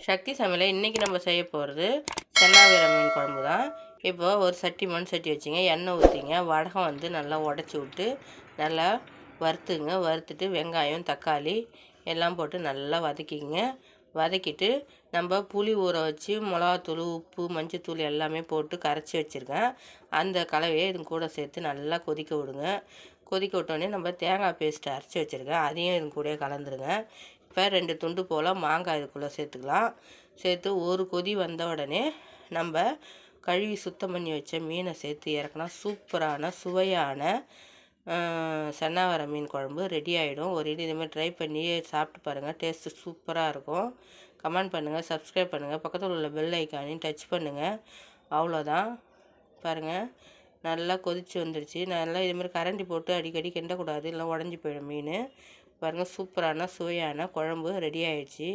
சக்தி சமையலில் இன்றைக்கி நம்ம செய்ய போகிறது சென்னாவீர மீன் குழம்பு தான். இப்போ ஒரு சட்டி மண் சட்டி வச்சுங்க, எண்ணெய் ஊற்றிங்க, வடகம் வந்து நல்லா உடச்சி விட்டு நல்லா வறுத்துங்க. வறுத்துட்டு வெங்காயம் தக்காளி எல்லாம் போட்டு நல்லா வதக்கிங்க. வதக்கிட்டு நம்ம புளி ஊற வச்சு மிளகாத்தூள் உப்பு மஞ்சத்தூள் எல்லாமே போட்டு கரைச்சி வச்சுருக்கேன். அந்த கலவையை இது கூட சேர்த்து நல்லா கொதிக்க விடுங்க. கொதிக்க விட்டோடனே நம்ம தேங்காய் பேஸ்ட்டு அரைச்சி வச்சுருக்கேன், அதையும் இது கூட கலந்துருங்க. இப்போ 2 துண்டு போல் மாங்காய் இதுக்குள்ளே சேர்த்துக்கலாம். சேர்த்து ஒரு கொதி வந்த உடனே நம்ம கழுவி சுத்தம் பண்ணி வச்ச மீனை சேர்த்து இறக்குனா சூப்பரான சுவையான சென்னாவர மீன் குழம்பு ரெடி ஆகிடும். ஒரு இதுமாதிரி ட்ரை பண்ணி சாப்பிட்டு பாருங்கள், டேஸ்ட்டு சூப்பராக இருக்கும். கமெண்ட் பண்ணுங்கள், சப்ஸ்கிரைப் பண்ணுங்கள், பக்கத்தில் உள்ள பெல் ஐக்கானையும் டச் பண்ணுங்கள். அவ்வளோதான். பாருங்கள், நல்லா கொதித்து வந்துடுச்சு. நல்லா இதுமாதிரி கரண்டி போட்டு அடிக்கடி கிண்டக்கூடாது, இல்லை உடஞ்சி போயிடும் மீன். பாருங்கள், சூப்பரான சுவையான குழம்பு ரெடி ஆகிடுச்சு.